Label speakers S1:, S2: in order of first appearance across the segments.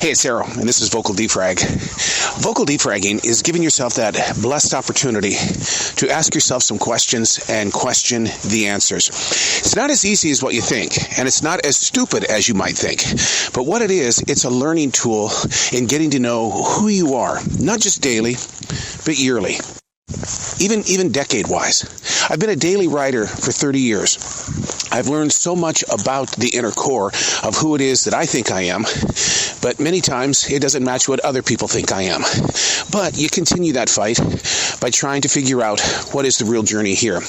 S1: Hey, it's Arrow, and this is Vocal Defrag. Vocal defragging is giving yourself that blessed opportunity to ask yourself some questions and question the answers. It's not as easy as what you think, and it's not as stupid as you might think. But what it is, it's a learning tool in getting to know who you are, not just daily, but yearly, even decade-wise. I've been a daily writer for 30 years. I've learned so much about the inner core of who it is that I think I am, but many times it doesn't match what other people think I am. But you continue that fight by trying to figure out what is the real journey here.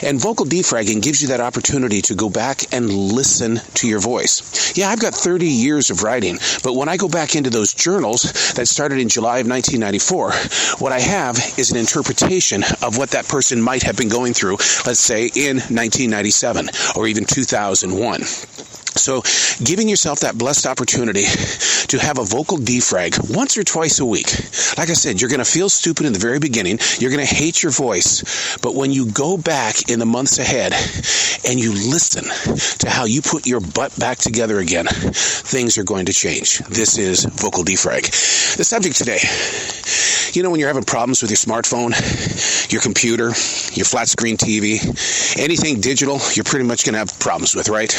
S1: And vocal defragging gives you that opportunity to go back and listen to your voice. Yeah, I've got 30 years of writing, but when I go back into those journals that started in July of 1994, what I have is an interpretation of what that person might have been going through, let's say in 1997 or even 2001. So giving yourself that blessed opportunity to have a vocal defrag once or twice a week. Like I said, you're going to feel stupid in the very beginning. You're going to hate your voice. But when you go back in the months ahead and you listen to how you put your butt back together again, things are going to change. This is Vocal Defrag. The subject today, you know, when you're having problems with your smartphone, your computer, your flat screen TV, anything digital, you're pretty much going to have problems with, right?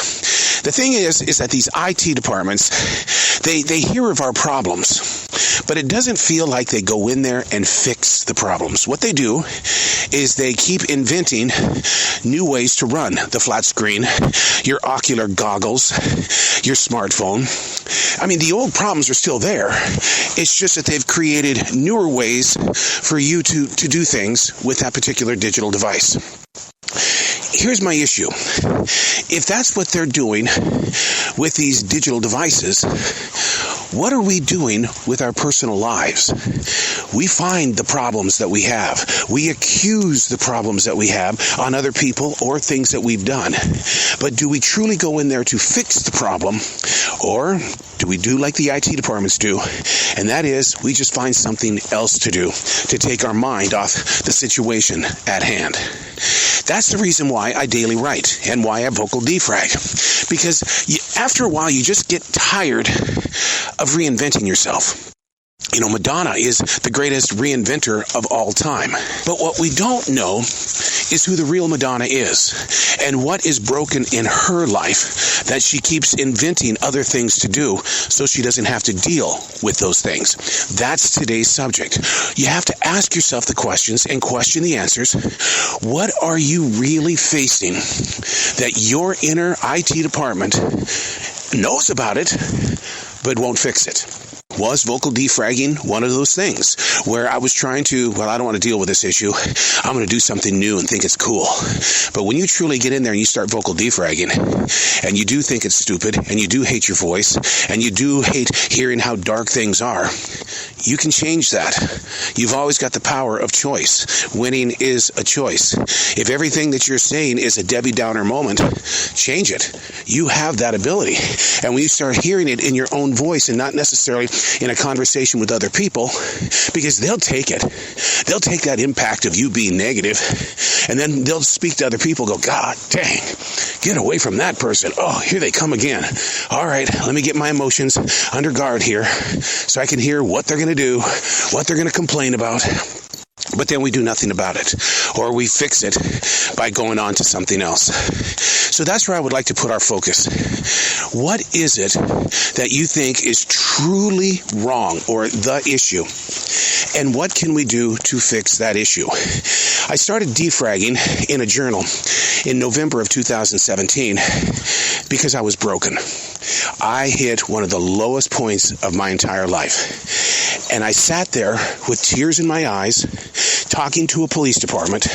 S1: The thing is that these IT departments, they hear of our problems, but it doesn't feel like they go in there and fix the problems. What they do is they keep inventing new ways to run the flat screen, your ocular goggles, your smartphone. I mean, the old problems are still there. It's just that they've created newer ways for you to do things with that particular digital device. Here's my issue. If that's what they're doing with these digital devices, what are we doing with our personal lives? We find the problems that we have. We accuse the problems that we have on other people or things that we've done. But do we truly go in there to fix the problem? Or do we do like the IT departments do? And that is, we just find something else to do to take our mind off the situation at hand. That's the reason why I daily write and why I vocal defrag. Because after a while, you just get tired of reinventing yourself. You know, Madonna is the greatest reinventor of all time. But what we don't know is who the real Madonna is and what is broken in her life that she keeps inventing other things to do so she doesn't have to deal with those things. That's today's subject. You have to ask yourself the questions and question the answers. What are you really facing that your inner IT department knows about it but won't fix it? Was vocal defragging one of those things where I was trying to, I don't want to deal with this issue. I'm going to do something new and think it's cool. But when you truly get in there and you start vocal defragging and you do think it's stupid and you do hate your voice and you do hate hearing how dark things are, you can change that. You've always got the power of choice. Winning is a choice. If everything that you're saying is a Debbie Downer moment, change it. You have that ability. And when you start hearing it in your own voice and not necessarily in a conversation with other people, because they'll take it. They'll take that impact of you being negative, and then they'll speak to other people, go, God dang, get away from that person. Oh, here they come again. All right, let me get my emotions under guard here so I can hear what they're going to do, what they're going to complain about. But then we do nothing about it, or we fix it by going on to something else. So that's where I would like to put our focus. What is it that you think is truly wrong, or the issue? And what can we do to fix that issue? I started defragging in a journal in November of 2017 because I was broken. I hit one of the lowest points of my entire life. And I sat there with tears in my eyes, talking to a police department,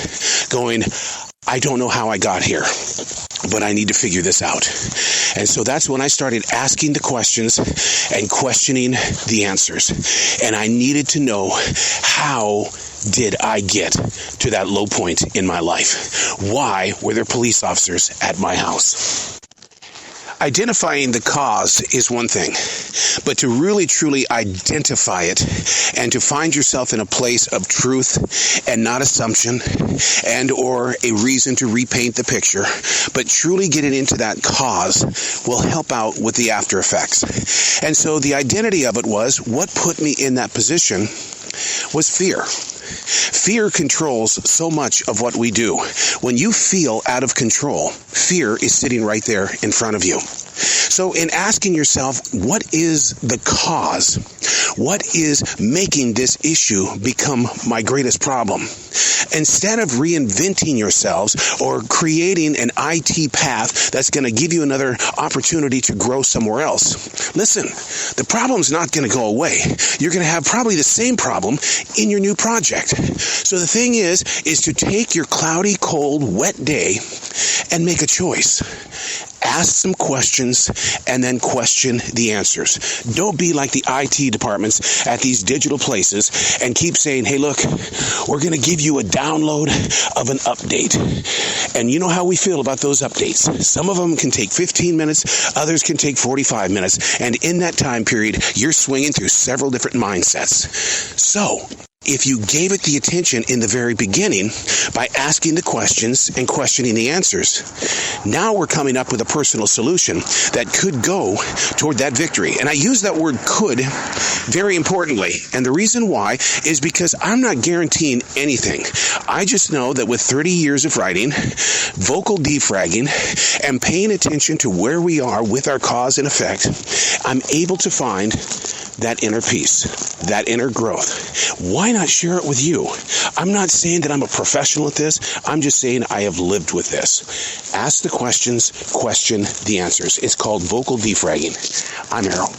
S1: going, I don't know how I got here, but I need to figure this out. And so that's when I started asking the questions and questioning the answers. And I needed to know, how did I get to that low point in my life? Why were there police officers at my house? Identifying the cause is one thing, but to really truly identify it and to find yourself in a place of truth and not assumption and or a reason to repaint the picture, but truly getting into that cause will help out with the after effects. And so the identity of it was, what put me in that position was fear. Fear controls so much of what we do. When you feel out of control, fear is sitting right there in front of you. So in asking yourself, what is the cause? What is making this issue become my greatest problem? Instead of reinventing yourselves or creating an IT path that's going to give you another opportunity to grow somewhere else, listen, the problem's not going to go away. You're going to have probably the same problem in your new project. So the thing is to take your cloudy, cold, wet day and make a choice. Ask some questions and then question the answers. Don't be like the IT departments at these digital places and keep saying, hey, look, we're going to give you a download of an update. And you know how we feel about those updates. Some of them can take 15 minutes, others can take 45 minutes. And in that time period, you're swinging through several different mindsets. So if you gave it the attention in the very beginning by asking the questions and questioning the answers, now we're coming up with a personal solution that could go toward that victory. And I use that word could very importantly. And the reason why is because I'm not guaranteeing anything. I just know that with 30 years of writing, vocal defragging, and paying attention to where we are with our cause and effect, I'm able to find that inner peace, that inner growth. Why not share it with you? I'm not saying that I'm a professional at this. I'm just saying I have lived with this. Ask the questions, question the answers. It's called vocal defragging. I'm Errol.